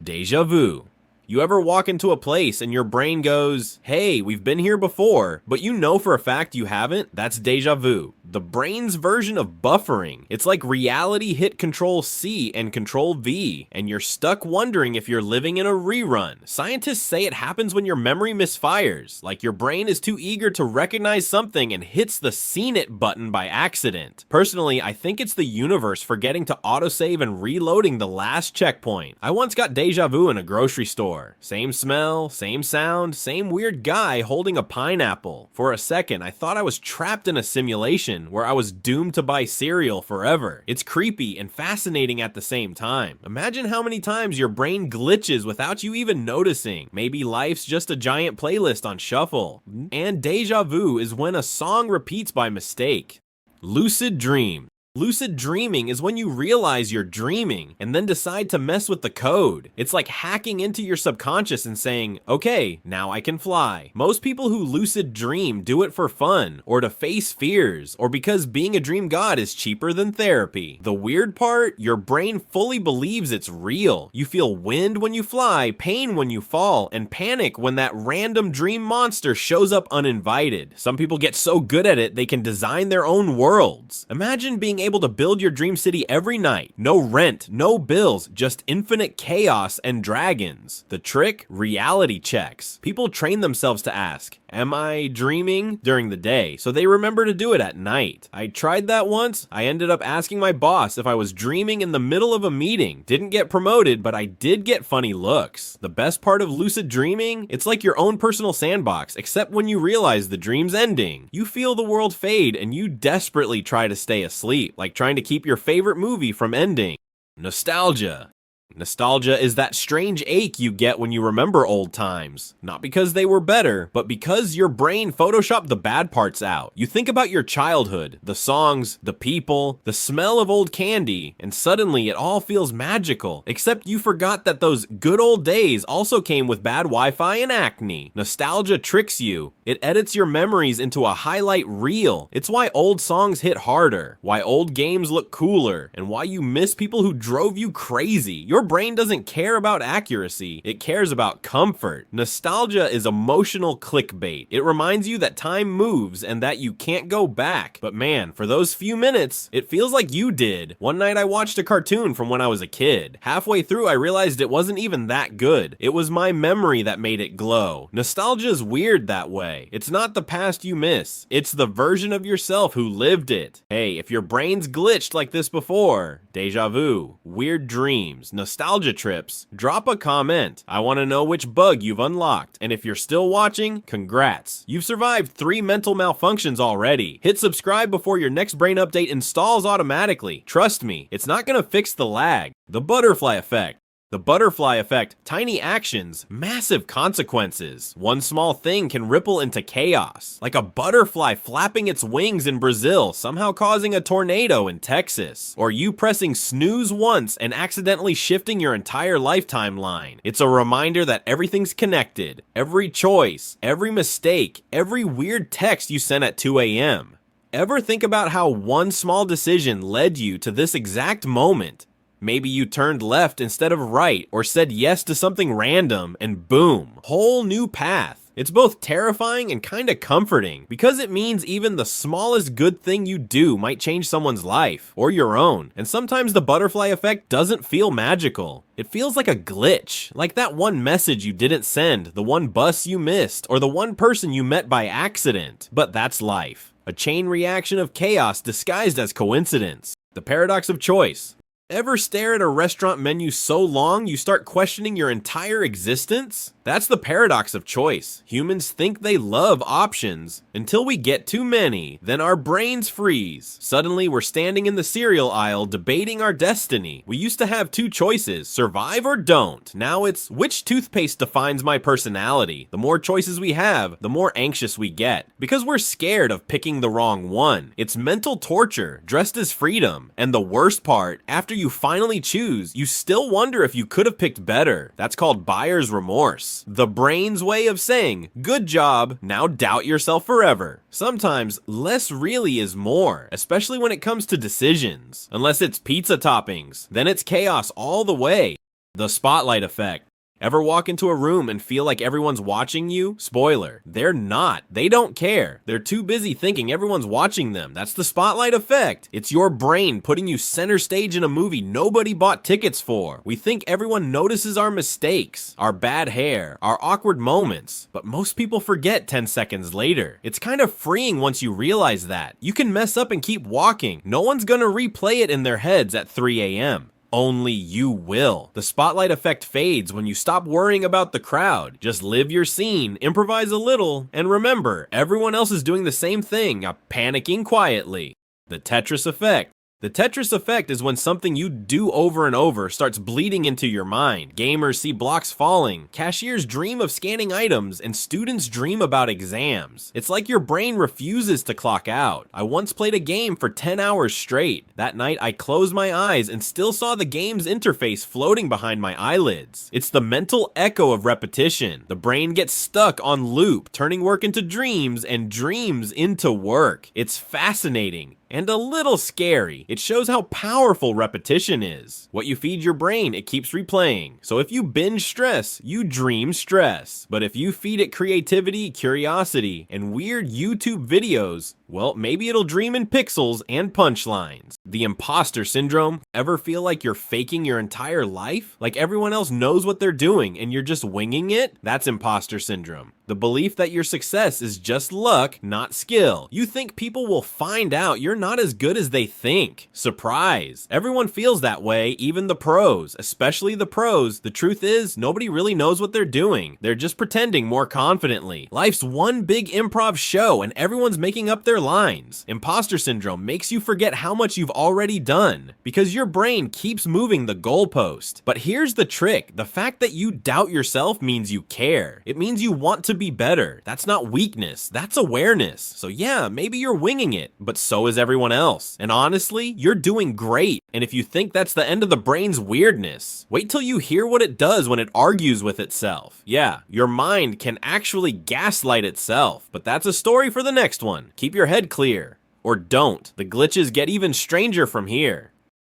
Deja vu. You ever walk into a place and your brain goes, hey, we've been here before, but you know for a fact you haven't? That's deja vu. The brain's version of buffering. It's like reality hit Control C and Control V, and you're stuck wondering if you're living in a rerun. Scientists say it happens when your memory misfires, like your brain is too eager to recognize something and hits the seen it button by accident. Personally, I think it's the universe forgetting to autosave and reloading the last checkpoint. I once got deja vu in a grocery store. Same smell, same sound, same weird guy holding a pineapple. For a second, I thought I was trapped in a simulation where I was doomed to buy cereal forever. It's creepy and fascinating at the same time. Imagine how many times your brain glitches without you even noticing. Maybe life's just a giant playlist on shuffle. And deja vu is when a song repeats by mistake. Lucid Dream. Lucid dreaming is when you realize you're dreaming and then decide to mess with the code. It's like hacking into your subconscious and saying, okay, now I can fly. Most people who lucid dream do it for fun, or to face fears, or because being a dream god is cheaper than therapy. The weird part, your brain fully believes it's real. You feel wind when you fly, pain when you fall, and panic when that random dream monster shows up uninvited. Some people get so good at it they can design their own worlds. Imagine being able to build your dream city every night. No rent, no bills, just infinite chaos and dragons. The trick? Reality checks. People train themselves to ask, am I dreaming? During the day, so they remember to do it at night. I tried that once. I ended up asking my boss if I was dreaming in the middle of a meeting. Didn't get promoted, but I did get funny looks. The best part of lucid dreaming? It's like your own personal sandbox, except when you realize the dream's ending. You feel the world fade and you desperately try to stay asleep, like trying to keep your favorite movie from ending. Nostalgia. Nostalgia is that strange ache you get when you remember old times. Not because they were better, but because your brain photoshopped the bad parts out. You think about your childhood, the songs, the people, the smell of old candy, and suddenly it all feels magical. Except you forgot that those good old days also came with bad Wi-Fi and acne. Nostalgia tricks you. It edits your memories into a highlight reel. It's why old songs hit harder, why old games look cooler, and why you miss people who drove you crazy. Your brain doesn't care about accuracy, it cares about comfort. Nostalgia is emotional clickbait. It reminds you that time moves and that you can't go back. But man, for those few minutes, it feels like you did. One night I watched a cartoon from when I was a kid. Halfway through I realized it wasn't even that good. It was my memory that made it glow. Nostalgia is weird that way. It's not the past you miss, it's the version of yourself who lived it. Hey, if your brain's glitched like this before, deja vu, weird dreams, nostalgia trips, drop a comment. I want to know which bug you've unlocked. And if you're still watching, congrats. You've survived 3 mental malfunctions already. Hit subscribe before your next brain update installs automatically. Trust me, it's not going to fix the lag. The butterfly effect. The butterfly effect, tiny actions, massive consequences. One small thing can ripple into chaos, like a butterfly flapping its wings in Brazil, somehow causing a tornado in Texas. Or you pressing snooze once and accidentally shifting your entire lifetime line. It's a reminder that everything's connected. Every choice, every mistake, every weird text you sent at 2 a.m. Ever think about how one small decision led you to this exact moment? Maybe you turned left instead of right, or said yes to something random, and boom, whole new path. It's both terrifying and kinda comforting, because it means even the smallest good thing you do might change someone's life, or your own. And sometimes the butterfly effect doesn't feel magical. It feels like a glitch, like that one message you didn't send, the one bus you missed, or the one person you met by accident. But that's life. A chain reaction of chaos disguised as coincidence. The paradox of choice. Ever stare at a restaurant menu so long you start questioning your entire existence? That's the paradox of choice. Humans think they love options until we get too many, then our brains freeze. Suddenly we're standing in the cereal aisle debating our destiny. We used to have 2 choices, survive or don't. Now it's which toothpaste defines my personality. The more choices we have, the more anxious we get, because we're scared of picking the wrong one. It's mental torture dressed as freedom. And the worst part, after you finally choose, you still wonder if you could have picked better. That's called buyer's remorse. The brain's way of saying, good job, now doubt yourself forever. Sometimes less really is more, especially when it comes to decisions. Unless it's pizza toppings, then it's chaos all the way. The spotlight effect. Ever walk into a room and feel like everyone's watching you? Spoiler, they're not. They don't care. They're too busy thinking everyone's watching them. That's the spotlight effect. It's your brain putting you center stage in a movie nobody bought tickets for. We think everyone notices our mistakes, our bad hair, our awkward moments, but most people forget 10 seconds later. It's kind of freeing once you realize that. You can mess up and keep walking. No one's gonna replay it in their heads at 3 a.m. Only you will. The spotlight effect fades when you stop worrying about the crowd. Just live your scene, improvise a little, and remember, everyone else is doing the same thing, panicking quietly. The Tetris Effect. The Tetris Effect is when something you do over and over starts bleeding into your mind. Gamers see blocks falling, cashiers dream of scanning items, and students dream about exams. It's like your brain refuses to clock out. I once played a game for 10 hours straight. That night, I closed my eyes and still saw the game's interface floating behind my eyelids. It's the mental echo of repetition. The brain gets stuck on loop, turning work into dreams and dreams into work. It's fascinating. And a little scary. It shows how powerful repetition is. What you feed your brain, it keeps replaying. So if you binge stress, you dream stress. But if you feed it creativity, curiosity, and weird YouTube videos, well, maybe it'll dream in pixels and punchlines. The Impostor Syndrome. Ever feel like you're faking your entire life? Like everyone else knows what they're doing and you're just winging it? That's Impostor Syndrome. The belief that your success is just luck, not skill. You think people will find out you're not as good as they think. Surprise! Everyone feels that way, even the pros, especially the pros. The truth is, nobody really knows what they're doing. They're just pretending more confidently. Life's one big improv show and everyone's making up their lines. Impostor Syndrome makes you forget how much you've already done because your brain keeps moving the goalpost. But here's the trick. The fact that you doubt yourself means you care. It means you want to be better. That's not weakness, that's awareness. So yeah, maybe you're winging it, but so is everyone else. And honestly, you're doing great. And if you think that's the end of the brain's weirdness, wait till you hear what it does when it argues with itself. Yeah, your mind can actually gaslight itself, but that's a story for the next one. Keep your head clear. Or don't. The glitches get even stranger from here.